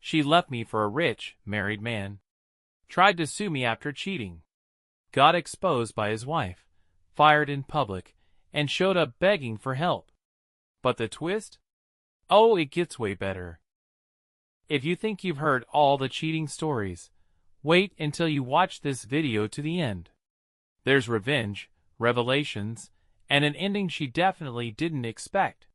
She left me for a rich, married man. Tried to sue me after cheating. Got exposed by his wife, fired in public, and showed up begging for help. But the twist? Oh, it gets way better. If you think you've heard all the cheating stories, wait until you watch this video to the end. There's revenge, revelations, and an ending she definitely didn't expect.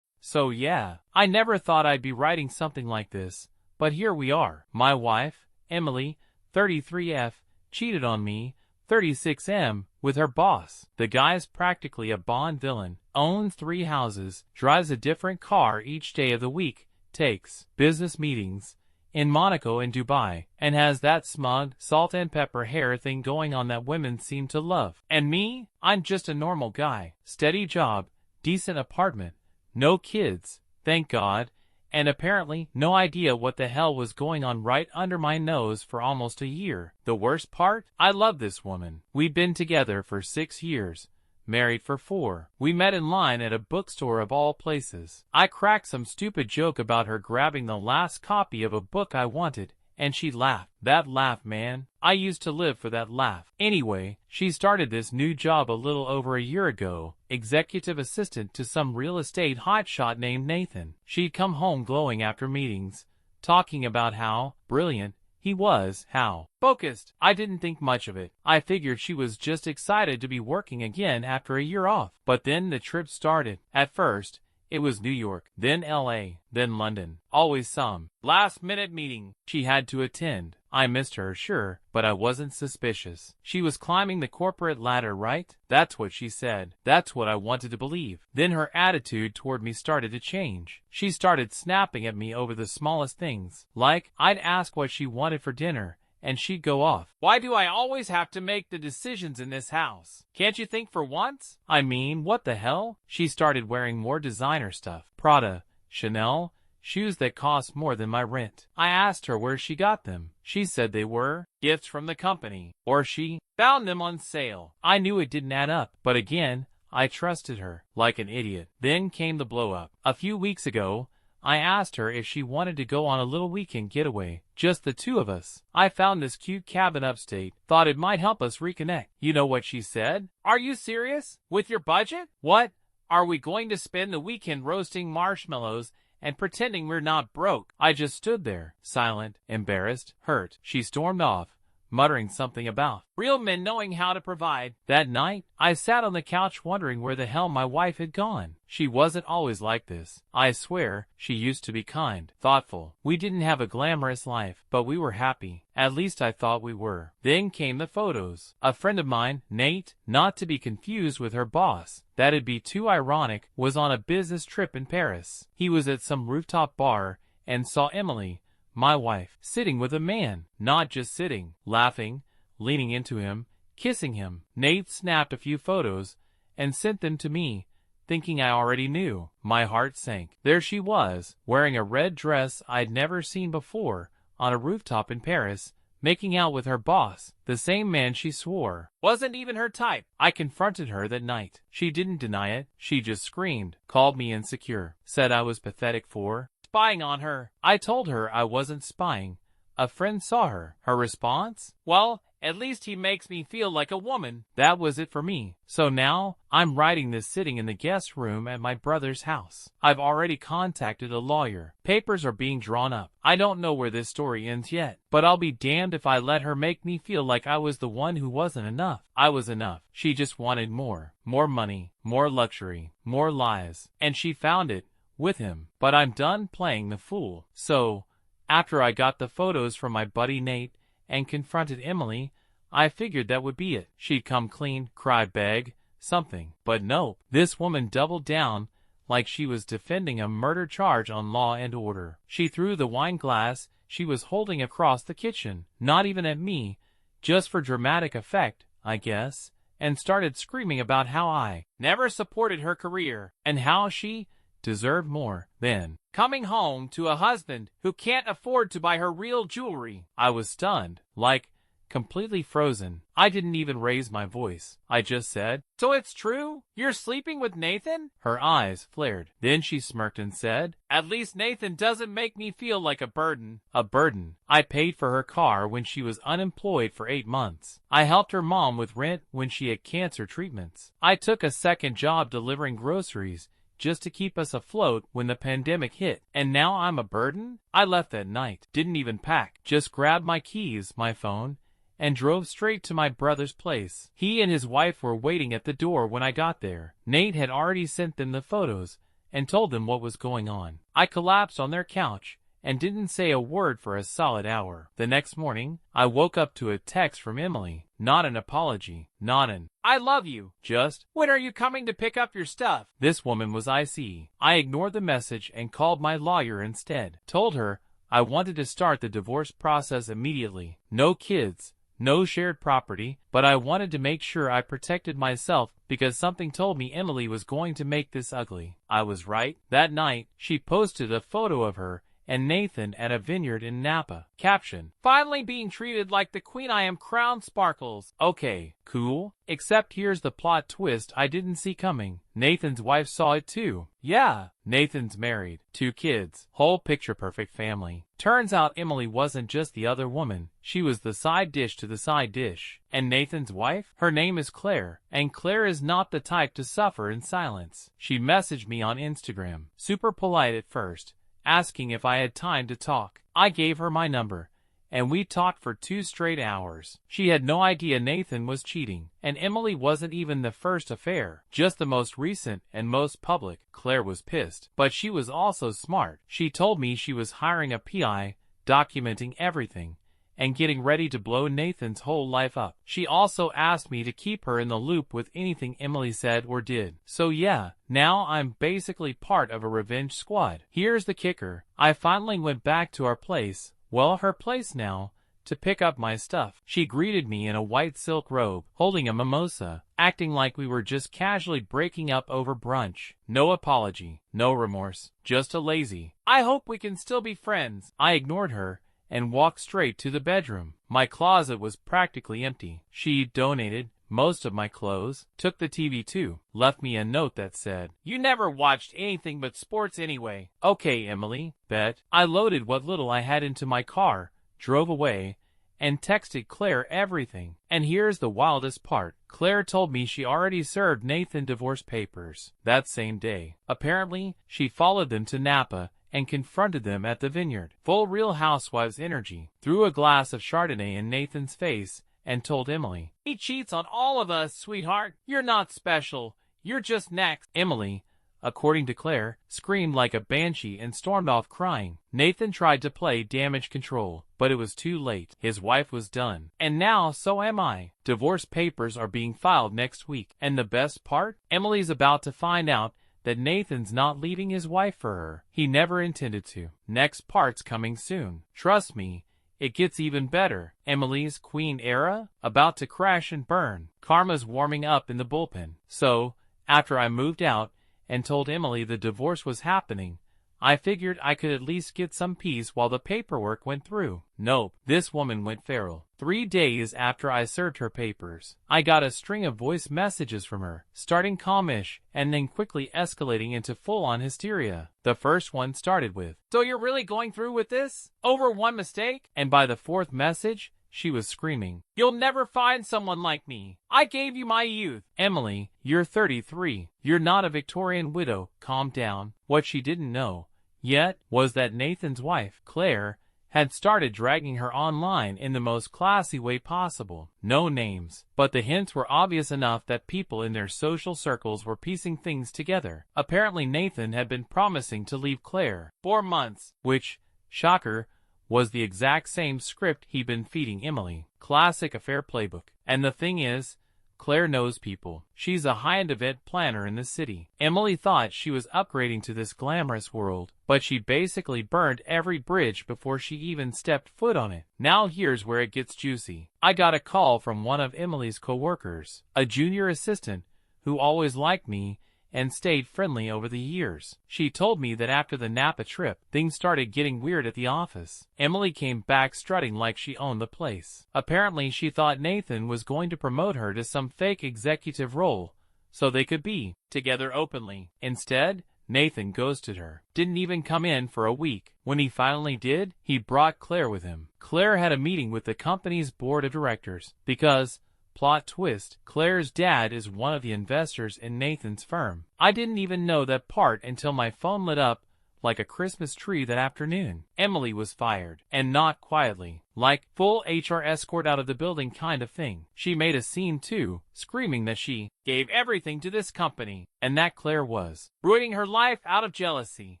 So yeah, I never thought I'd be writing something like this, but here we are. My wife, Emily, 33F, cheated on me, 36M, with her boss. The guy's practically a Bond villain, owns 3 houses, drives a different car each day of the week, takes business meetings in Monaco and Dubai, and has that smug, salt and pepper hair thing going on that women seem to love. And me? I'm just a normal guy. Steady job, decent apartment, no kids, thank God, and apparently no idea what the hell was going on right under my nose for almost a year. The worst part? I love this woman. We've been together for 6 years. Married for 4. We met in line at a bookstore of all places. I cracked some stupid joke about her grabbing the last copy of a book I wanted, and she laughed. That laugh, man. I used to live for that laugh. Anyway, she started this new job a little over a year ago, executive assistant to some real estate hotshot named Nathan. She'd come home glowing after meetings, talking about how brilliant he was, how focused. I didn't think much of it. I figured she was just excited to be working again after a year off. But then the trip started. At first, it was New York, then LA, then London. Always some last-minute meeting she had to attend. I missed her, sure, but I wasn't suspicious. She was climbing the corporate ladder, right? That's what she said. That's what I wanted to believe. Then her attitude toward me started to change. She started snapping at me over the smallest things. Like, I'd ask what she wanted for dinner, and she'd go off. Why do I always have to make the decisions in this house? Can't you think for once? I mean, what the hell? She started wearing more designer stuff. Prada, Chanel, shoes that cost more than my rent. I asked her where she got them. She said they were gifts from the company, or she found them on sale. I knew it didn't add up, but again, I trusted her like an idiot. Then came the blow-up. A few weeks ago, I asked her if she wanted to go on a little weekend getaway, just the 2 of us. I found this cute cabin upstate, thought it might help us reconnect. You know what she said? Are you serious? With your budget? What? Are we going to spend the weekend roasting marshmallows and pretending we're not broke? I just stood there, silent, embarrassed, hurt. She stormed off, muttering something about real men knowing how to provide. That night, I sat on the couch wondering where the hell my wife had gone. She wasn't always like this. I swear, she used to be kind, thoughtful. We didn't have a glamorous life, but we were happy. At least I thought we were. Then came the photos. A friend of mine, Nate, not to be confused with her boss, that'd be too ironic, was on a business trip in Paris. He was at some rooftop bar and saw Emily, my wife, sitting with a man. Not just sitting, laughing, leaning into him, kissing him. Nate snapped a few photos and sent them to me, thinking I already knew. My heart sank. There she was, wearing a red dress I'd never seen before, on a rooftop in Paris, making out with her boss, the same man she swore wasn't even her type. I confronted her that night. She didn't deny it. She just screamed, called me insecure, said I was pathetic for spying on her. I told her I wasn't spying. A friend saw her. Her response? Well, at least he makes me feel like a woman. That was it for me. So now, I'm writing this sitting in the guest room at my brother's house. I've already contacted a lawyer. Papers are being drawn up. I don't know where this story ends yet, but I'll be damned if I let her make me feel like I was the one who wasn't enough. I was enough. She just wanted more. More money, more luxury, more lies. And she found it with him. But I'm done playing the fool. So, after I got the photos from my buddy Nate and confronted Emily, I figured that would be it. She'd come clean, cry, beg, something. But no, this woman doubled down like she was defending a murder charge on Law and Order. She threw the wine glass she was holding across the kitchen, not even at me, just for dramatic effect, I guess, and started screaming about how I never supported her career, and how she deserved more than coming home to a husband who can't afford to buy her real jewelry. I was stunned, like, completely frozen. I didn't even raise my voice. I just said, "So it's true? You're sleeping with Nathan?" Her eyes flared. Then she smirked and said, "At least Nathan doesn't make me feel like a burden." A burden. I paid for her car when she was unemployed for 8 months. I helped her mom with rent when she had cancer treatments. I took a second job delivering groceries just to keep us afloat when the pandemic hit. And now I'm a burden? I left that night. Didn't even pack. Just grabbed my keys, my phone, and drove straight to my brother's place. He and his wife were waiting at the door when I got there. Nate had already sent them the photos and told them what was going on. I collapsed on their couch and didn't say a word for a solid hour. The next morning, I woke up to a text from Emily. Not an apology, not an "I love you," just "When are you coming to pick up your stuff?" This woman was icy. I ignored the message and called my lawyer instead. Told her I wanted to start the divorce process immediately. No kids, no shared property, but I wanted to make sure I protected myself because something told me Emily was going to make this ugly. I was right. That night, she posted a photo of her and Nathan at a vineyard in Napa. Caption: "Finally being treated like the queen I am, crown sparkles." Okay, cool. Except here's the plot twist I didn't see coming. Nathan's wife saw it too. Yeah, Nathan's married, 2 kids, whole picture perfect family. Turns out Emily wasn't just the other woman, she was the side dish to the side dish. And Nathan's wife? Her name is Claire, and Claire is not the type to suffer in silence. She messaged me on Instagram, super polite at first, asking if I had time to talk. I gave her my number, and we talked for 2 straight hours. She had no idea Nathan was cheating, and Emily wasn't even the first affair, just the most recent and most public. Claire was pissed, but she was also smart. She told me she was hiring a PI, documenting everything, and getting ready to blow Nathan's whole life up. She also asked me to keep her in the loop with anything Emily said or did. So yeah, now I'm basically part of a revenge squad. Here's the kicker. I finally went back to our place, well, her place now, to pick up my stuff. She greeted me in a white silk robe, holding a mimosa, acting like we were just casually breaking up over brunch. No apology, no remorse, just a lazy, "I hope we can still be friends." I ignored her and walked straight to the bedroom. My closet was practically empty. She donated most of my clothes, took the TV too, left me a note that said, "You never watched anything but sports anyway." Okay, Emily, bet. I loaded what little I had into my car, drove away, and texted Claire everything. And here's the wildest part. Claire told me she already served Nathan divorce papers that same day. Apparently, she followed them to Napa and confronted them at the vineyard. Full Real Housewives energy. Threw a glass of Chardonnay in Nathan's face and told Emily, "He cheats on all of us, sweetheart. You're not special. You're just next." Emily, according to Claire, screamed like a banshee and stormed off crying. Nathan tried to play damage control, but it was too late. His wife was done. And now so am I. Divorce papers are being filed next week. And the best part? Emily's about to find out that Nathan's not leaving his wife for her. He never intended to. Next part's coming soon. Trust me, it gets even better. Emily's queen era? About to crash and burn. Karma's warming up in the bullpen. So, after I moved out and told Emily the divorce was happening, I figured I could at least get some peace while the paperwork went through. Nope, this woman went feral. 3 days after I served her papers, I got a string of voice messages from her, starting calmish and then quickly escalating into full-on hysteria. The first one started with, "So you're really going through with this? Over one mistake?" And by the 4th message, she was screaming, "You'll never find someone like me. I gave you my youth." Emily, you're 33. You're not a Victorian widow. Calm down. What she didn't know yet was that Nathan's wife, Claire, had started dragging her online in the most classy way possible. No names, but the hints were obvious enough that people in their social circles were piecing things together. Apparently Nathan had been promising to leave Claire 4 months, which, shocker, was the exact same script he'd been feeding Emily. Classic affair playbook. And the thing is, Claire knows people. She's a high-end event planner in the city. Emily thought she was upgrading to this glamorous world, but she basically burned every bridge before she even stepped foot on it. Now here's where it gets juicy. I got a call from one of Emily's co-workers, a junior assistant who always liked me and stayed friendly over the years. She told me that after the Napa trip, things started getting weird at the office. Emily came back strutting like she owned the place. Apparently, she thought Nathan was going to promote her to some fake executive role so they could be together openly. Instead, Nathan ghosted her. Didn't even come in for a week. When he finally did, he brought Claire with him. Claire had a meeting with the company's board of directors because, plot twist, Claire's dad is one of the investors in Nathan's firm. I didn't even know that part until my phone lit up like a Christmas tree that afternoon. Emily was fired, and not quietly, like full HR escort out of the building kind of thing. She made a scene too, screaming that she gave everything to this company, and that Claire was ruining her life out of jealousy.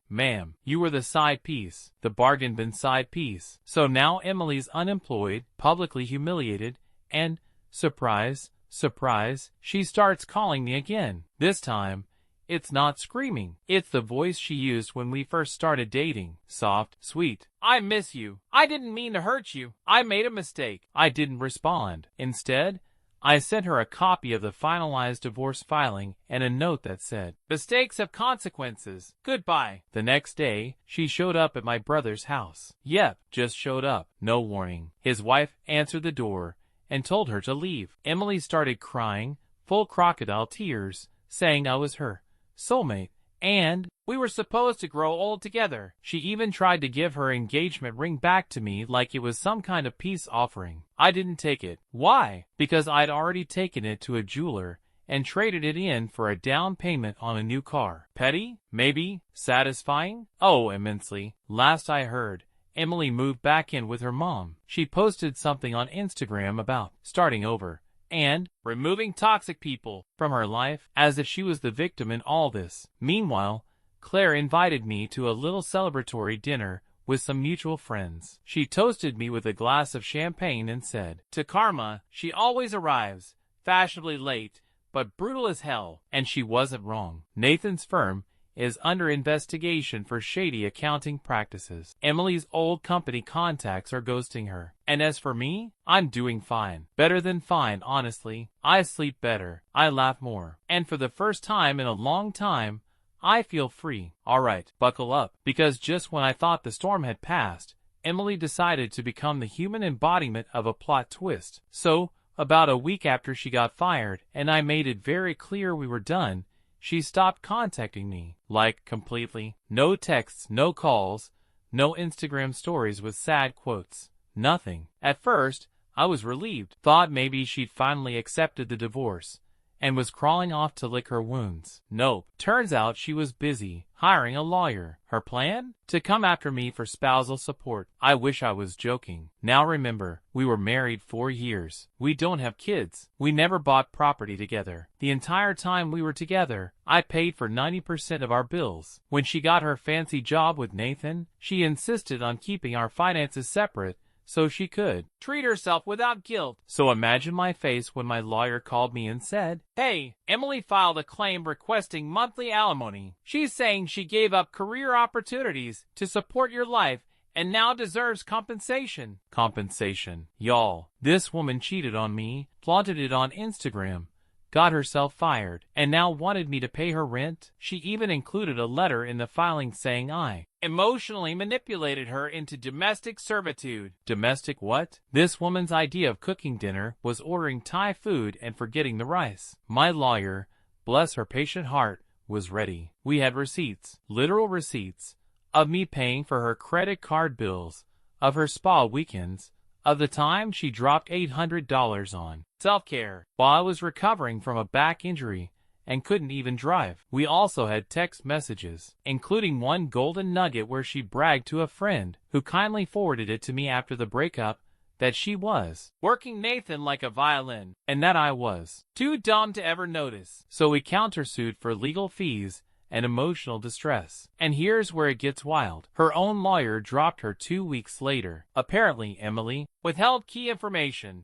Ma'am, you were the side piece, the bargain bin side piece. So now Emily's unemployed, publicly humiliated, and surprise, surprise, she starts calling me again. This time, it's not screaming. It's the voice she used when we first started dating. Soft, sweet. I miss you. I didn't mean to hurt you. I made a mistake. I didn't respond. Instead, I sent her a copy of the finalized divorce filing and a note that said, "Mistakes have consequences. Goodbye." The next day, she showed up at my brother's house. Yep, just showed up. No warning. His wife answered the door and told her to leave. Emily started crying, full crocodile tears, saying I was her soulmate, and we were supposed to grow old together. She even tried to give her engagement ring back to me like it was some kind of peace offering. I didn't take it. Why? Because I'd already taken it to a jeweler and traded it in for a down payment on a new car. Petty? Maybe. Satisfying? Oh, immensely. Last I heard, Emily moved back in with her mom. She posted something on Instagram about starting over and removing toxic people from her life, as if she was the victim in all this. Meanwhile, Claire invited me to a little celebratory dinner with some mutual friends. She toasted me with a glass of champagne and said, "To karma, she always arrives, fashionably late, but brutal as hell." And she wasn't wrong. Nathan's firm is under investigation for shady accounting practices. Emily's old company contacts are ghosting her. And as for me, I'm doing fine. Better than fine, honestly. I sleep better. I laugh more. And for the first time in a long time, I feel free. Alright, buckle up. Because just when I thought the storm had passed, Emily decided to become the human embodiment of a plot twist. So, about a week after she got fired, and I made it very clear we were done, she stopped contacting me. Like, completely. No texts, no calls, no Instagram stories with sad quotes. Nothing. At first, I was relieved. Thought maybe she'd finally accepted the divorce and was crawling off to lick her wounds. Nope. Turns out she was busy hiring a lawyer. Her plan? To come after me for spousal support. I wish I was joking. Now remember, we were married 4 years. We don't have kids. We never bought property together. The entire time we were together, I paid for 90% of our bills. When she got her fancy job with Nathan, she insisted on keeping our finances separate so she could treat herself without guilt. So imagine my face when my lawyer called me and said, "Hey, Emily filed a claim requesting monthly alimony. She's saying she gave up career opportunities to support your life and now deserves compensation." Compensation. Y'all, this woman cheated on me, flaunted it on Instagram, got herself fired, and now wanted me to pay her rent. She even included a letter in the filing saying I emotionally manipulated her into domestic servitude. Domestic what? This woman's idea of cooking dinner was ordering Thai food and forgetting the rice. My lawyer, bless her patient heart, was ready. We had receipts, literal receipts, of me paying for her credit card bills, of her spa weekends, of the time she dropped $800 on self-care while I was recovering from a back injury and couldn't even drive. We also had text messages, including one golden nugget where she bragged to a friend, who kindly forwarded it to me after the breakup, that she was working Nathan like a violin, and that I was too dumb to ever notice. So we countersued for legal fees and emotional distress. And here's where it gets wild. Her own lawyer dropped her 2 weeks later. Apparently, Emily withheld key information,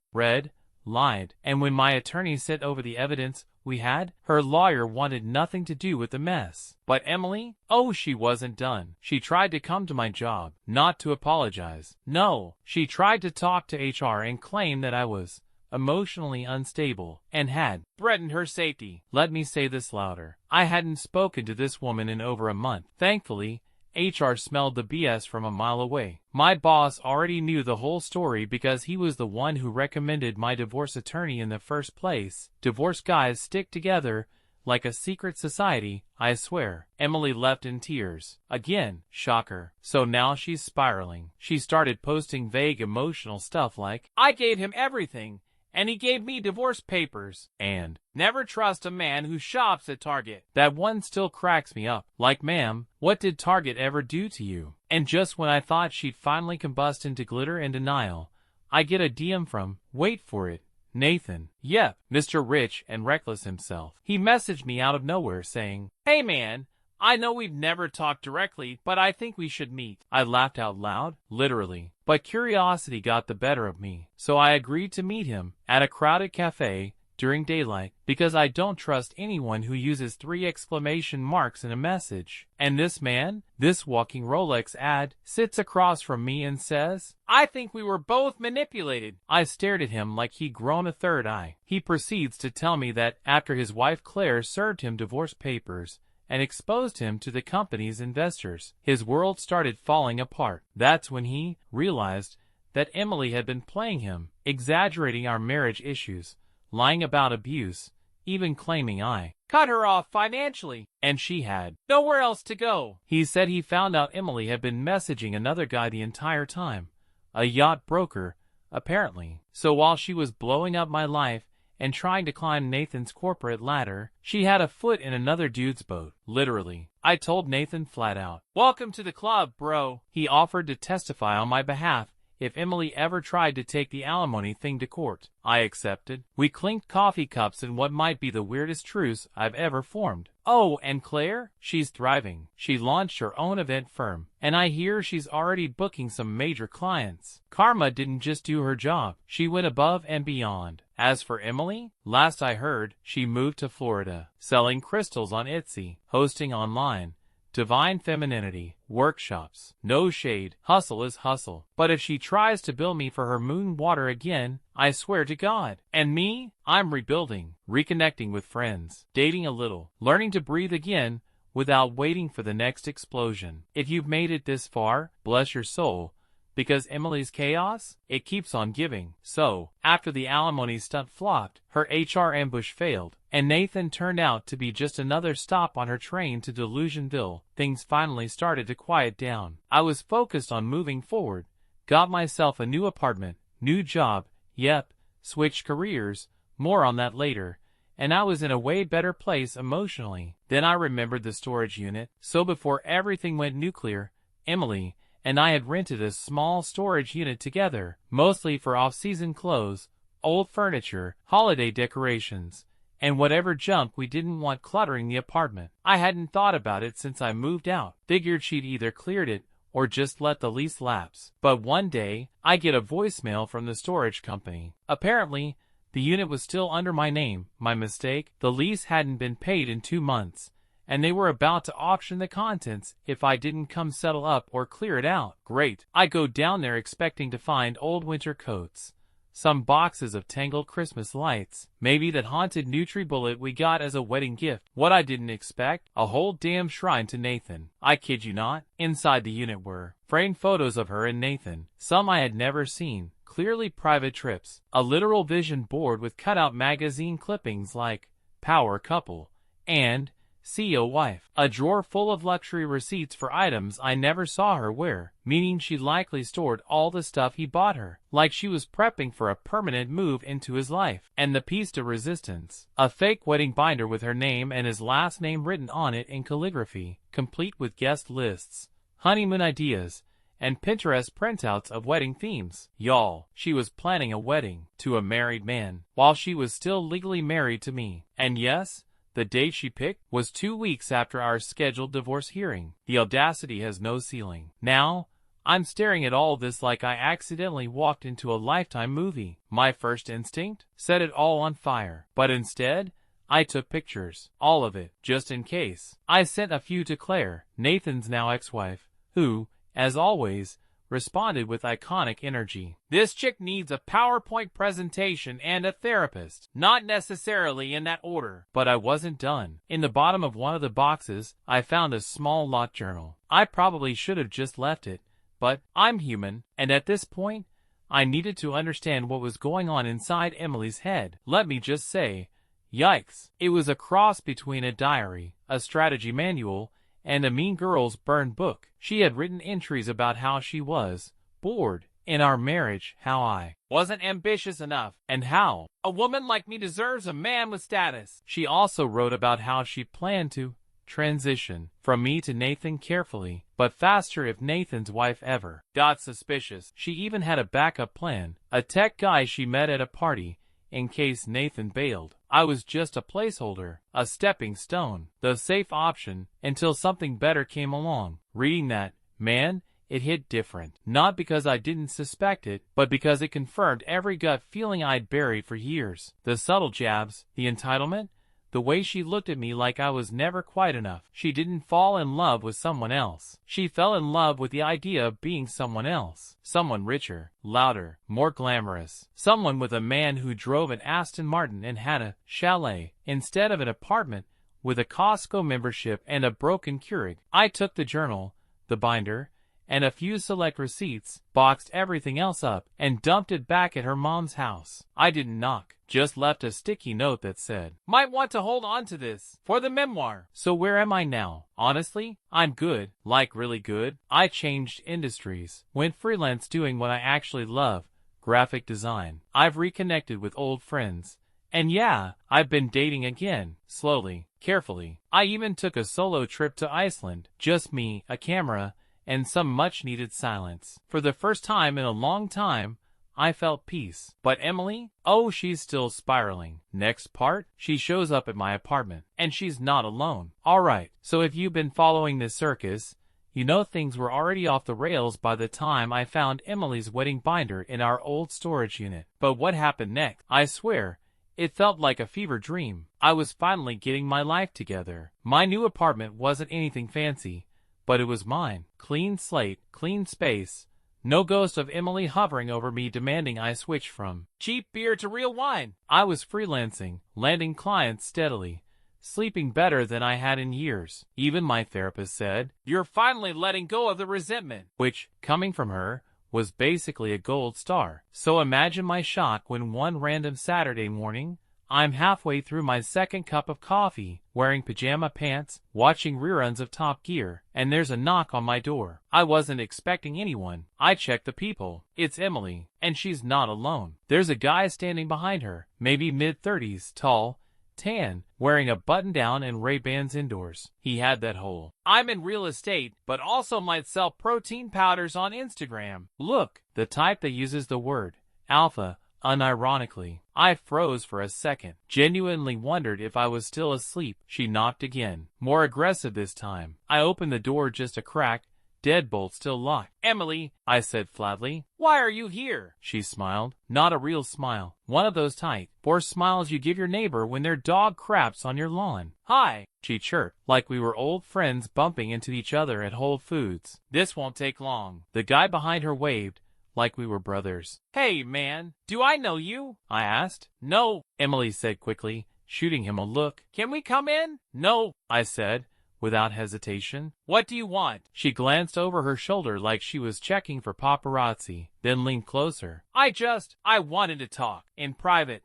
lied, and when my attorney sent over the evidence we had, her lawyer wanted nothing to do with the mess. But Emily? Oh, she wasn't done. She tried to come to my job, not to apologize. No, she tried to talk to HR and claim that I was emotionally unstable, and had threatened her safety. Let me say this louder. I hadn't spoken to this woman in over a month. Thankfully, HR smelled the BS from a mile away. My boss already knew the whole story because he was the one who recommended my divorce attorney in the first place. Divorce guys stick together like a secret society, I swear. Emily left in tears. Again, shocker. So now she's spiraling. She started posting vague emotional stuff like, I gave him everything, and he gave me divorce papers, and never trust a man who shops at Target. That one still cracks me up. Like, ma'am, what did Target ever do to you? And just when I thought she'd finally combust into glitter and denial, I get a DM from, wait for it, Nathan. Yep, Mr. Rich and Reckless himself. He messaged me out of nowhere saying, hey man, I know we've never talked directly, but I think we should meet. I laughed out loud, literally. But curiosity got the better of me, so I agreed to meet him at a crowded cafe during daylight because I don't trust anyone who uses 3 exclamation marks in a message. And this man, this walking Rolex ad, sits across from me and says, I think we were both manipulated. I stared at him like he'd grown a third eye. He proceeds to tell me that after his wife Claire served him divorce papers and exposed him to the company's investors, his world started falling apart. That's when he realized that Emily had been playing him, exaggerating our marriage issues, lying about abuse, even claiming I cut her off financially, and she had nowhere else to go. He said he found out Emily had been messaging another guy the entire time, a yacht broker, apparently. So while she was blowing up my life and trying to climb Nathan's corporate ladder, she had a foot in another dude's boat, literally. I told Nathan flat out, welcome to the club, bro. He offered to testify on my behalf if Emily ever tried to take the alimony thing to court. I accepted. We clinked coffee cups in what might be the weirdest truce I've ever formed. Oh, and Claire? She's thriving. She launched her own event firm, and I hear she's already booking some major clients. Karma didn't just do her job. She went above and beyond. As for Emily, last I heard, she moved to Florida, selling crystals on Etsy, hosting online divine femininity workshops. No shade, hustle is hustle. But if she tries to bill me for her moon water again, I swear to God. And me? I'm rebuilding, reconnecting with friends, dating a little, learning to breathe again without waiting for the next explosion. If you've made it this far, bless your soul, because Emily's chaos, it keeps on giving. So, after the alimony stunt flopped, her HR ambush failed, and Nathan turned out to be just another stop on her train to Delusionville, things finally started to quiet down. I was focused on moving forward, got myself a new apartment, new job, yep, switched careers, more on that later, and I was in a way better place emotionally. Then I remembered the storage unit, so before everything went nuclear, Emily and I had rented a small storage unit together, mostly for off-season clothes, old furniture, holiday decorations, and whatever junk we didn't want cluttering the apartment. I hadn't thought about it since I moved out. Figured she'd either cleared it or just let the lease lapse. But one day, I get a voicemail from the storage company. Apparently, the unit was still under my name. My mistake. The lease hadn't been paid in 2 months, and they were about to auction the contents if I didn't come settle up or clear it out. Great. I go down there expecting to find old winter coats, some boxes of tangled Christmas lights, maybe that haunted NutriBullet we got as a wedding gift. What I didn't expect, a whole damn shrine to Nathan. I kid you not. Inside the unit were framed photos of her and Nathan, some I had never seen, clearly private trips, a literal vision board with cutout magazine clippings like Power Couple and CEO Wife, a drawer full of luxury receipts for items I never saw her wear, meaning she likely stored all the stuff he bought her, like she was prepping for a permanent move into his life. And the piece de resistance, a fake wedding binder with her name and his last name written on it in calligraphy, complete with guest lists, honeymoon ideas, and Pinterest printouts of wedding themes. Y'all, she was planning a wedding to a married man, while she was still legally married to me. And yes, the date she picked was 2 weeks after our scheduled divorce hearing. The audacity has no ceiling. Now, I'm staring at all this like I accidentally walked into a Lifetime movie. My first instinct? Set it all on fire. But instead, I took pictures. All of it, just in case. I sent a few to Claire, Nathan's now ex-wife, who, as always, responded with iconic energy. This chick needs a PowerPoint presentation and a therapist. Not necessarily in that order. But I wasn't done. In the bottom of one of the boxes, I found a small locked journal. I probably should have just left it, but I'm human, and at this point, I needed to understand what was going on inside Emily's head. Let me just say, yikes. It was a cross between a diary, a strategy manual, and a Mean Girls burned book. She had written entries about how she was bored in our marriage, how I wasn't ambitious enough, and how a woman like me deserves a man with status. She also wrote about how she planned to transition from me to Nathan carefully, but faster if Nathan's wife ever got suspicious. She even had a backup plan, a tech guy she met at a party, in case Nathan bailed. I was just a placeholder, a stepping stone, the safe option, until something better came along. Reading that, man, it hit different. Not because I didn't suspect it, but because it confirmed every gut feeling I'd buried for years. The subtle jabs, the entitlement, the way she looked at me like I was never quite enough. She didn't fall in love with someone else. She fell in love with the idea of being someone else. Someone richer, louder, more glamorous. Someone with a man who drove an Aston Martin and had a chalet instead of an apartment with a Costco membership and a broken Keurig. I took the journal, the binder, and a few select receipts, boxed everything else up, and dumped it back at her mom's house. I didn't knock, just left a sticky note that said, "Might want to hold on to this for the memoir." So where am I now? Honestly, I'm good, like really good. I changed industries, went freelance doing what I actually love, graphic design. I've reconnected with old friends. And yeah, I've been dating again, slowly, carefully. I even took a solo trip to Iceland, just me, a camera, and some much-needed silence. For the first time in a long time, I felt peace. But Emily? Oh, she's still spiraling. Next part, she shows up at my apartment. And she's not alone. Alright, so if you've been following this circus, you know things were already off the rails by the time I found Emily's wedding binder in our old storage unit. But what happened next? I swear, it felt like a fever dream. I was finally getting my life together. My new apartment wasn't anything fancy, but it was mine. Clean slate, clean space. No ghost of Emily hovering over me demanding I switch from cheap beer to real wine. I was freelancing, landing clients steadily, sleeping better than I had in years. Even my therapist said, "You're finally letting go of the resentment," which, coming from her, was basically a gold star. So imagine my shock when one random Saturday morning, I'm halfway through my second cup of coffee, wearing pajama pants, watching reruns of Top Gear, and there's a knock on my door. I wasn't expecting anyone. I checked the people. It's Emily, and she's not alone. There's a guy standing behind her, maybe mid-30s, tall, tan, wearing a button-down and Ray-Bans indoors. He had that whole, "I'm in real estate, but also might sell protein powders on Instagram" look, the type that uses the word alpha unironically. I froze for a second, genuinely wondered if I was still asleep. She knocked again, more aggressive this time. I opened the door just a crack, deadbolt still locked. "Emily," I said flatly, "why are you here?" She smiled, not a real smile, one of those tight, forced smiles you give your neighbor when their dog craps on your lawn. "Hi," she chirped, like we were old friends bumping into each other at Whole Foods. "This won't take long." The guy behind her waved, like we were brothers. "Hey, man, do I know you?" I asked. "No," Emily said quickly, shooting him a look. "Can we come in?" "No," I said, without hesitation. "What do you want?" She glanced over her shoulder like she was checking for paparazzi, then leaned closer. I wanted to talk. In private,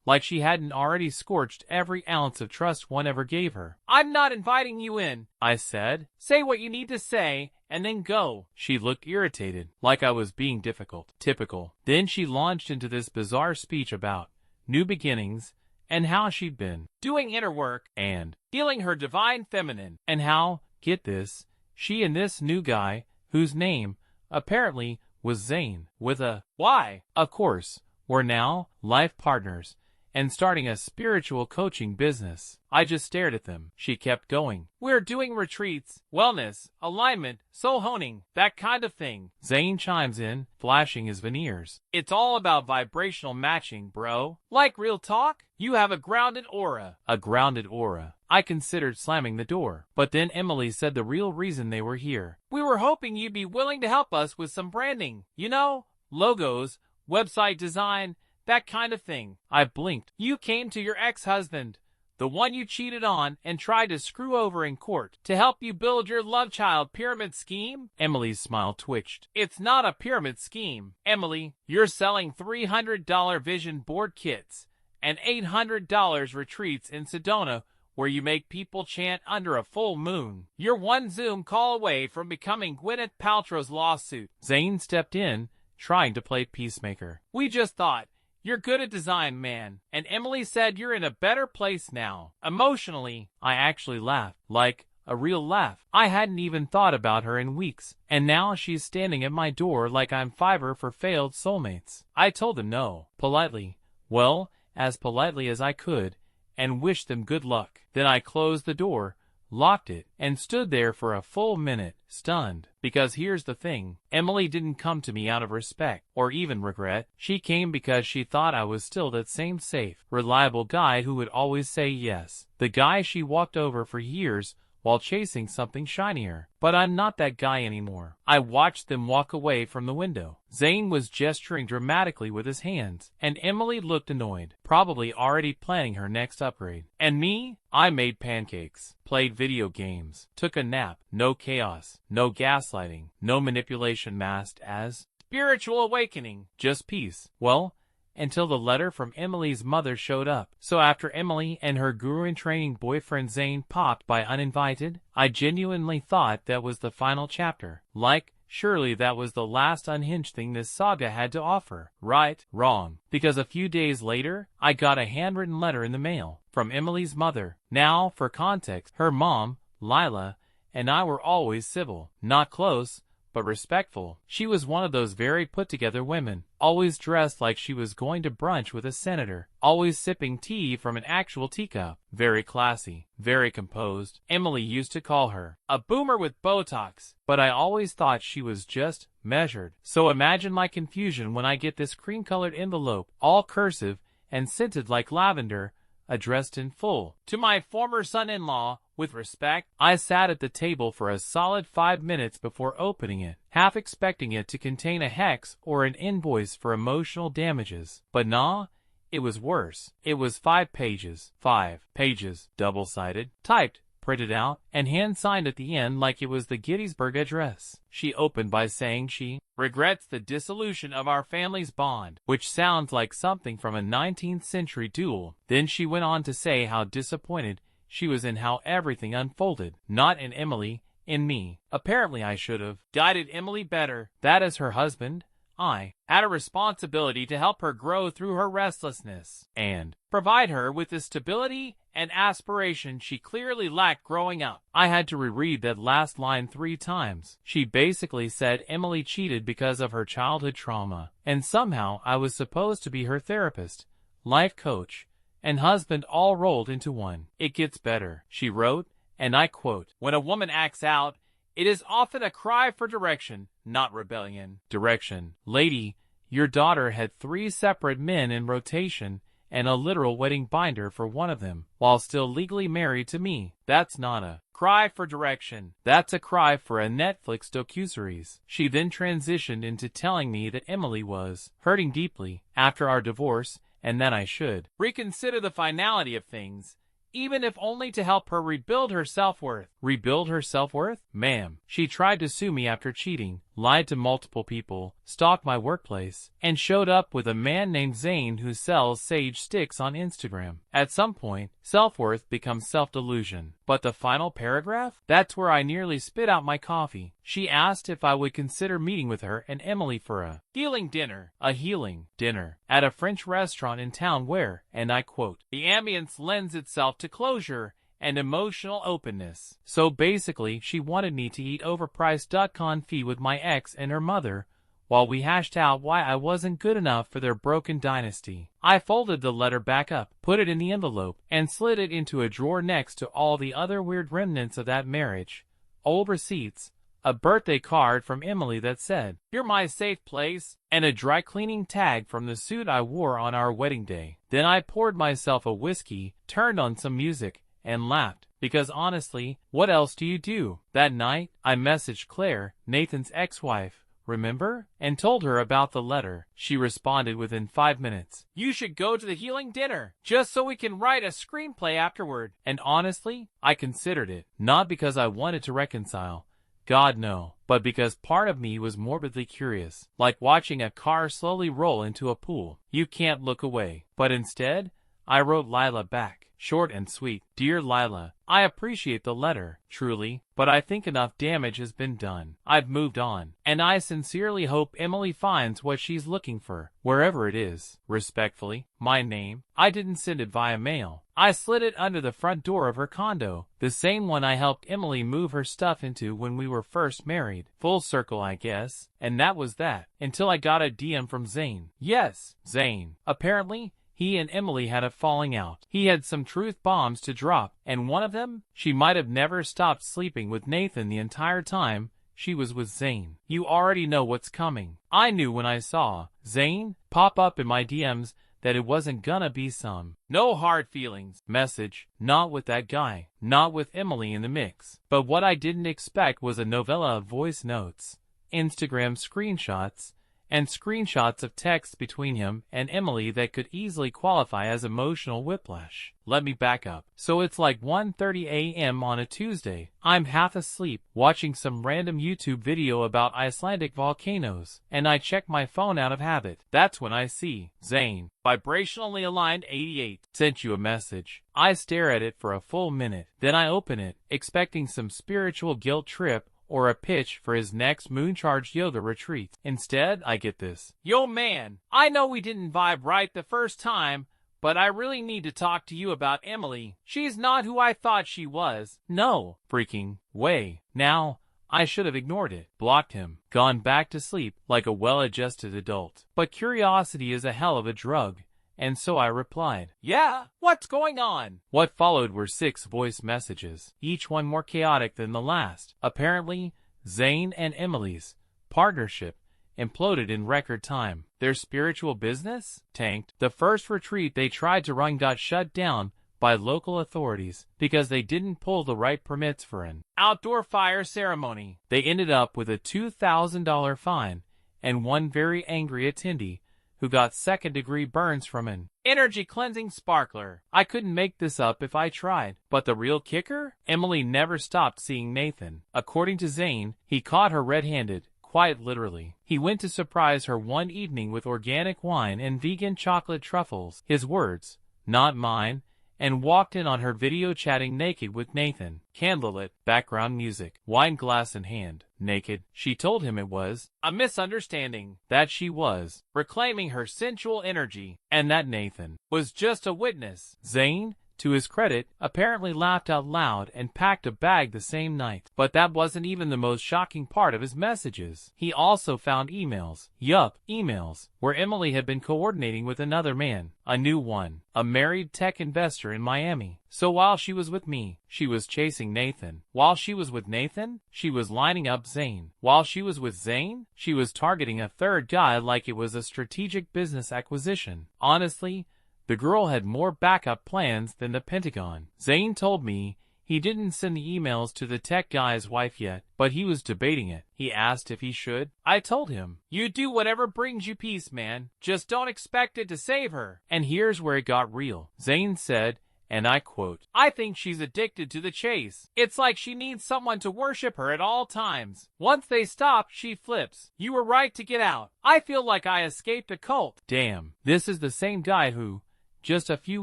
like she hadn't already scorched every ounce of trust one ever gave her. "I'm not inviting you in," I said. "Say what you need to say, and then go." She looked irritated, like I was being difficult. Typical. Then she launched into this bizarre speech about new beginnings, and how she'd been doing inner work, and healing her divine feminine, and how, get this, she and this new guy, whose name, apparently, was Zane, with a Y, of course, were now life partners, and starting a spiritual coaching business. I just stared at them. She kept going. "We're doing retreats, wellness, alignment, soul honing, that kind of thing." Zane chimes in, flashing his veneers. "It's all about vibrational matching, bro. Like real talk? You have a grounded aura." A grounded aura. I considered slamming the door, but then Emily said the real reason they were here. We were hoping you'd be willing to help us with some branding. You know, logos, website design, that kind of thing. I blinked. You came to your ex-husband, the one you cheated on and tried to screw over in court, to help you build your love child pyramid scheme? Emily's smile twitched. It's not a pyramid scheme, Emily. You're selling $300 vision board kits and $800 retreats in Sedona where you make people chant under a full moon. You're one Zoom call away from becoming Gwyneth Paltrow's lawsuit. Zane stepped in, trying to play peacemaker. We just thought, you're good at design, man. And Emily said you're in a better place now. Emotionally, I actually laughed. Like a real laugh. I hadn't even thought about her in weeks. And now she's standing at my door like I'm Fiverr for failed soulmates. I told him no. Politely. Well, as politely as I could. And wished them good luck. Then I closed the door, locked it, and stood there for a full minute, stunned. Because here's the thing, Emily didn't come to me out of respect, or even regret. She came because she thought I was still that same safe, reliable guy who would always say yes. The guy she walked over for years while chasing something shinier. But I'm not that guy anymore. I watched them walk away from the window. Zane was gesturing dramatically with his hands, and Emily looked annoyed, probably already planning her next upgrade. And me? I made pancakes, played video games, took a nap. No chaos, no gaslighting, no manipulation masked as spiritual awakening, just peace. Well, until the letter from Emily's mother showed up. So after Emily and her guru-in-training boyfriend Zane popped by uninvited, I genuinely thought that was the final chapter. Like, surely that was the last unhinged thing this saga had to offer. Right? Wrong. Because a few days later, I got a handwritten letter in the mail from Emily's mother. Now, for context, her mom, Lila, and I were always civil. Not close, but respectful. She was one of those very put-together women, always dressed like she was going to brunch with a senator, always sipping tea from an actual teacup. Very classy, very composed. Emily used to call her a boomer with Botox, but I always thought she was just measured. So imagine my confusion when I get this cream-colored envelope, all cursive and scented like lavender, addressed in full. To my former son-in-law, with respect. I sat at the table for a solid 5 minutes before opening it, half expecting it to contain a hex or an invoice for emotional damages. But nah, it was worse. It was 5 pages. 5 pages, double-sided, typed, printed out, and hand-signed at the end like it was the Gettysburg Address. She opened by saying she regrets the dissolution of our family's bond, which sounds like something from a 19th century duel. Then she went on to say how disappointed she was in how everything unfolded. Not in Emily, in me. Apparently I should have guided Emily better. That as her husband, I had a responsibility to help her grow through her restlessness and provide her with the stability and aspiration she clearly lacked growing up. I had to reread that last line 3 times. She basically said Emily cheated because of her childhood trauma, and somehow I was supposed to be her therapist, life coach, and husband all rolled into one. It gets better, she wrote, and I quote, "When a woman acts out, it is often a cry for direction, not rebellion." Direction. Lady, your daughter had 3 separate men in rotation and a literal wedding binder for one of them, while still legally married to me. That's not a cry for direction. That's a cry for a Netflix docuseries. She then transitioned into telling me that Emily was hurting deeply after our divorce and that I should reconsider the finality of things, even if only to help her rebuild her self-worth. Rebuild her self-worth? Ma'am. She tried to sue me after cheating, lied to multiple people, stalked my workplace, and showed up with a man named Zane who sells sage sticks on Instagram. At some point, self-worth becomes self-delusion. But the final paragraph? That's where I nearly spit out my coffee. She asked if I would consider meeting with her and Emily for a healing dinner. A healing dinner at a French restaurant in town where, and I quote, "the ambience lends itself to closure and emotional openness." So basically, she wanted me to eat overpriced duck confit with my ex and her mother, while we hashed out why I wasn't good enough for their broken dynasty. I folded the letter back up, put it in the envelope, and slid it into a drawer next to all the other weird remnants of that marriage. Old receipts, a birthday card from Emily that said, "You're my safe place," and a dry cleaning tag from the suit I wore on our wedding day. Then I poured myself a whiskey, turned on some music, and laughed. Because honestly, what else do you do? That night, I messaged Claire, Nathan's ex-wife, remember? And told her about the letter. She responded within 5 minutes. You should go to the healing dinner, just so we can write a screenplay afterward. And honestly, I considered it. Not because I wanted to reconcile. God no. But because part of me was morbidly curious. Like watching a car slowly roll into a pool. You can't look away. But instead, I wrote Lila back. Short and sweet. Dear Lila, I appreciate the letter, truly, but I think enough damage has been done. I've moved on, and I sincerely hope Emily finds what she's looking for, wherever it is. Respectfully, my name. I didn't send it via mail. I slid it under the front door of her condo, the same one I helped Emily move her stuff into when we were first married. Full circle, I guess. And that was that, until I got a DM from Zane. Yes, Zane. Apparently, he and Emily had a falling out. He had some truth bombs to drop, and one of them, she might have never stopped sleeping with Nathan the entire time she was with Zane. You already know what's coming. I knew when I saw Zane pop up in my DMs that it wasn't gonna be some no hard feelings message. Not with that guy. Not with Emily in the mix. But what I didn't expect was a novella of voice notes, Instagram screenshots, and screenshots of texts between him and Emily that could easily qualify as emotional whiplash. Let me back up. So it's like 1:30 a.m. on a Tuesday. I'm half asleep, watching some random YouTube video about Icelandic volcanoes, and I check my phone out of habit. That's when I see Zane, vibrationally aligned 88, sent you a message. I stare at it for a full minute. Then I open it, expecting some spiritual guilt trip or a pitch for his next moon-charged yoga retreat. Instead, I get this. Yo man, I know we didn't vibe right the first time, but I really need to talk to you about Emily. She's not who I thought she was. No freaking way. Now, I should have ignored it, blocked him, gone back to sleep like a well-adjusted adult. But curiosity is a hell of a drug. And so I replied, yeah, what's going on? What followed were 6 voice messages, each one more chaotic than the last. Apparently, Zane and Emily's partnership imploded in record time. Their spiritual business tanked. The first retreat they tried to run got shut down by local authorities because they didn't pull the right permits for an outdoor fire ceremony. They ended up with a $2,000 fine and one very angry attendee who got second-degree burns from an energy cleansing sparkler. I couldn't make this up if I tried. But the real kicker? Emily never stopped seeing Nathan. According to Zane, he caught her red-handed, quite literally. He went to surprise her one evening with organic wine and vegan chocolate truffles. His words, not mine, and walked in on her video chatting naked with Nathan. Candlelit, background music, wine glass in hand, naked. She told him it was a misunderstanding, that she was reclaiming her sensual energy, and that Nathan was just a witness. Zane, to his credit, apparently laughed out loud and packed a bag the same night. But that wasn't even the most shocking part of his messages. He also found emails, emails, where Emily had been coordinating with another man, a new one, a married tech investor in Miami. So while she was with me, she was chasing Nathan. While she was with Nathan, she was lining up Zane. While she was with Zane, she was targeting a third guy like it was a strategic business acquisition. Honestly, the girl had more backup plans than the Pentagon. Zane told me he didn't send the emails to the tech guy's wife yet, but he was debating it. He asked if he should. I told him, you do whatever brings you peace, man. Just don't expect it to save her. And here's where it got real. Zane said, and I quote, I think she's addicted to the chase. It's like she needs someone to worship her at all times. Once they stop, she flips. You were right to get out. I feel like I escaped a cult. Damn, this is the same guy who, just a few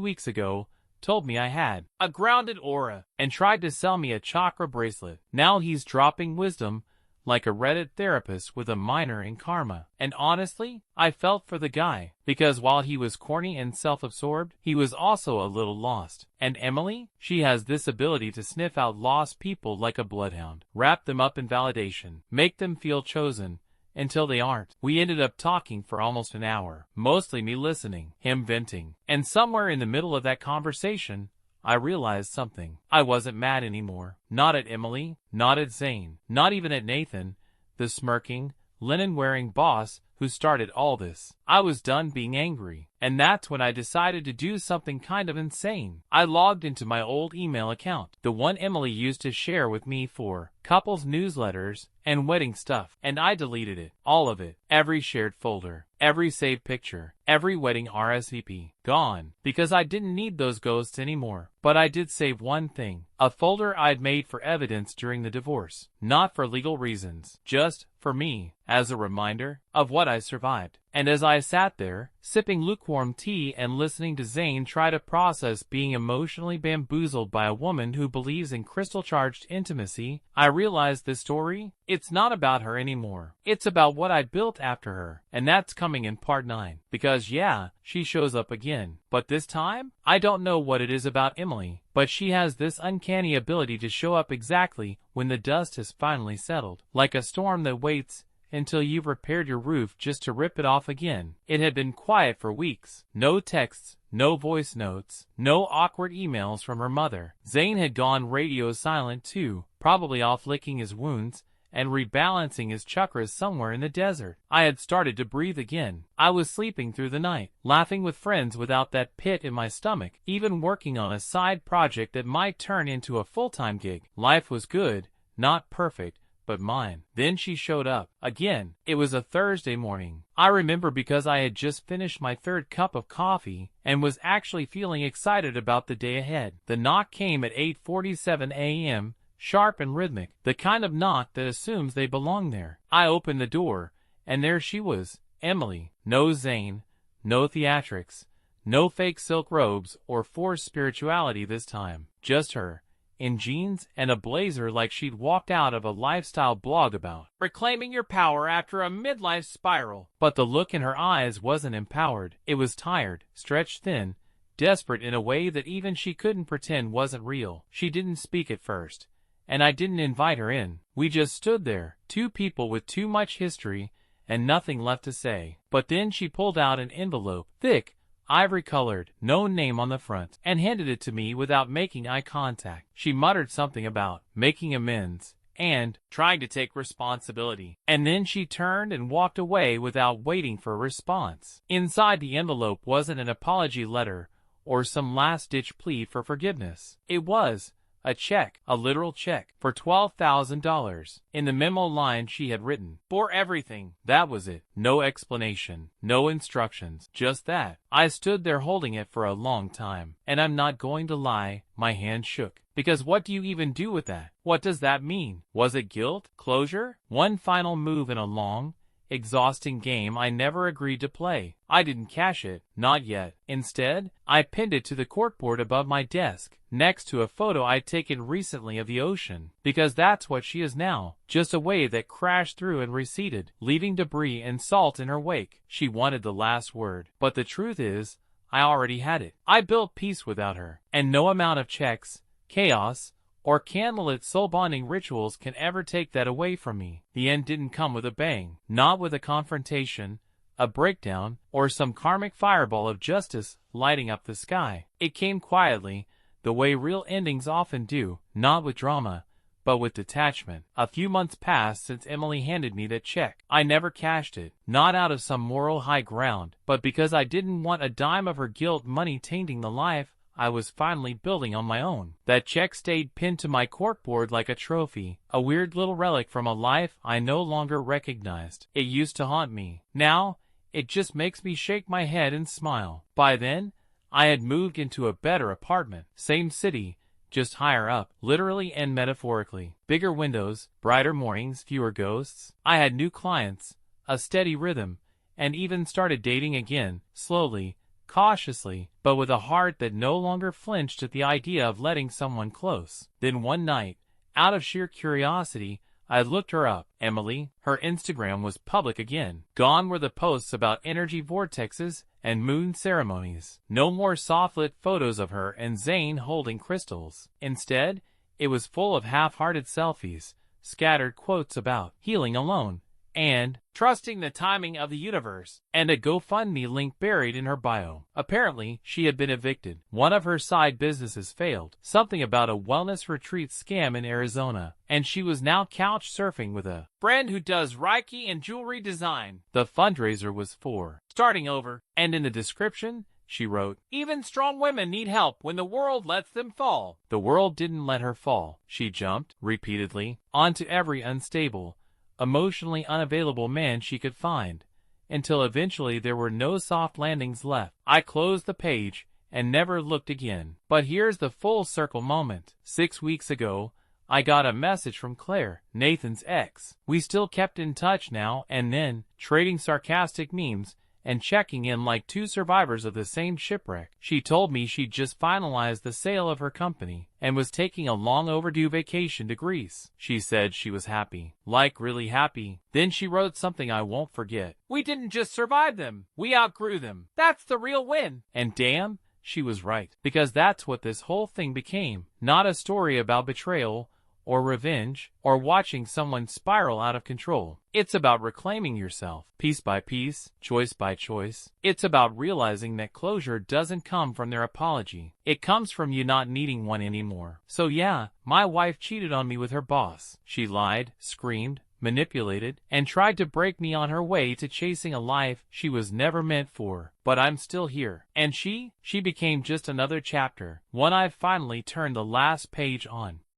weeks ago, told me I had a grounded aura and tried to sell me a chakra bracelet. Now he's dropping wisdom like a Reddit therapist with a minor in karma. And honestly, I felt for the guy, because while he was corny and self-absorbed, he was also a little lost. And Emily, she has this ability to sniff out lost people like a bloodhound, wrap them up in validation, make them feel chosen, until they aren't. We ended up talking for almost an hour, mostly me listening, him venting. And somewhere in the middle of that conversation, I realized something. I wasn't mad anymore. Not at Emily, not at Zane, not even at Nathan, the smirking, linen-wearing boss who started all this. I was done being angry. And that's when I decided to do something kind of insane. I logged into my old email account, the one Emily used to share with me for couples newsletters and wedding stuff, and I deleted it. All of it. Every shared folder. Every saved picture. Every wedding RSVP. Gone. Because I didn't need those ghosts anymore. But I did save one thing. A folder I'd made for evidence during the divorce. Not for legal reasons. Just for me. As a reminder of what I survived. And as I sat there, sipping lukewarm tea and listening to Zane try to process being emotionally bamboozled by a woman who believes in crystal-charged intimacy, I realized this story, it's not about her anymore. It's about what I built after her. And that's coming in part 9. Because yeah, she shows up again. But this time, I don't know what it is about Emily, but she has this uncanny ability to show up exactly when the dust has finally settled. Like a storm that waits until you've repaired your roof just to rip it off again. It had been quiet for weeks. No texts, no voice notes, no awkward emails from her mother. Zane had gone radio silent too, probably off licking his wounds and rebalancing his chakras somewhere in the desert. I had started to breathe again. I was sleeping through the night, laughing with friends without that pit in my stomach, even working on a side project that might turn into a full-time gig. Life was good, not perfect, but mine. Then she showed up. Again. It was a Thursday morning. I remember because I had just finished my 3rd cup of coffee and was actually feeling excited about the day ahead. The knock came at 8:47 a.m., sharp and rhythmic, the kind of knock that assumes they belong there. I opened the door, and there she was, Emily. No Zane, no theatrics, no fake silk robes or forced spirituality this time. Just her. In jeans and a blazer like she'd walked out of a lifestyle blog about reclaiming your power after a midlife spiral. But the look in her eyes wasn't empowered. It was tired, stretched thin, desperate in a way that even she couldn't pretend wasn't real. She didn't speak at first, and I didn't invite her in. We just stood there, two people with too much history and nothing left to say. But then she pulled out an envelope, thick, ivory-colored, no name on the front, and handed it to me without making eye contact. She muttered something about making amends and trying to take responsibility. And then she turned and walked away without waiting for a response. Inside the envelope wasn't an apology letter or some last-ditch plea for forgiveness. It was a check, a literal check, for $12,000. In the memo line she had written, "For everything." That was it. No explanation, no instructions, just that. I stood there holding it for a long time, and I'm not going to lie, my hand shook. Because what do you even do with that? What does that mean? Was it guilt? Closure? One final move in a long, exhausting game I never agreed to play. I didn't cash it, not yet. Instead, I pinned it to the corkboard above my desk, next to a photo I'd taken recently of the ocean. Because that's what she is now, just a wave that crashed through and receded, leaving debris and salt in her wake. She wanted the last word, but the truth is, I already had it. I built peace without her, and no amount of checks, chaos, or candlelit soul-bonding rituals can ever take that away from me. The end didn't come with a bang, not with a confrontation, a breakdown, or some karmic fireball of justice lighting up the sky. It came quietly, the way real endings often do, not with drama, but with detachment. A few months passed since Emily handed me that check. I never cashed it, not out of some moral high ground, but because I didn't want a dime of her guilt money tainting the life I was finally building on my own. That check stayed pinned to my corkboard like a trophy, a weird little relic from a life I no longer recognized. It used to haunt me. Now, it just makes me shake my head and smile. By then, I had moved into a better apartment. Same city, just higher up, literally and metaphorically. Bigger windows, brighter mornings, fewer ghosts. I had new clients, a steady rhythm, and even started dating again, slowly, cautiously, but with a heart that no longer flinched at the idea of letting someone close. Then one night, out of sheer curiosity, I looked her up. Emily. Her Instagram was public again. Gone were the posts about energy vortexes and moon ceremonies. No more soft-lit photos of her and Zane holding crystals. Instead, it was full of half-hearted selfies, scattered quotes about healing alone, and trusting the timing of the universe, and a GoFundMe link buried in her bio. Apparently, she had been evicted. One of her side businesses failed, something about a wellness retreat scam in Arizona, and she was now couch surfing with a friend who does Reiki and jewelry design. The fundraiser was for starting over, and in the description, she wrote, "Even strong women need help when the world lets them fall." The world didn't let her fall. She jumped, repeatedly, onto every unstable, emotionally unavailable man she could find, until eventually there were no soft landings left. I closed the page and never looked again. But here's the full circle moment. 6 weeks ago, I got a message from Claire, Nathan's ex. We still kept in touch now and then, trading sarcastic memes and checking in like two survivors of the same shipwreck. She told me she'd just finalized the sale of her company and was taking a long overdue vacation to Greece. She said she was happy, like really happy. Then she wrote something I won't forget. "We didn't just survive them, we outgrew them. That's the real win." And damn, she was right. Because that's what this whole thing became. Not a story about betrayal, or revenge, or watching someone spiral out of control. It's about reclaiming yourself, piece by piece, choice by choice. It's about realizing that closure doesn't come from their apology. It comes from you not needing one anymore. So yeah, my wife cheated on me with her boss. She lied, screamed, manipulated, and tried to break me on her way to chasing a life she was never meant for. But I'm still here. And she became just another chapter, one I've finally turned the last page on.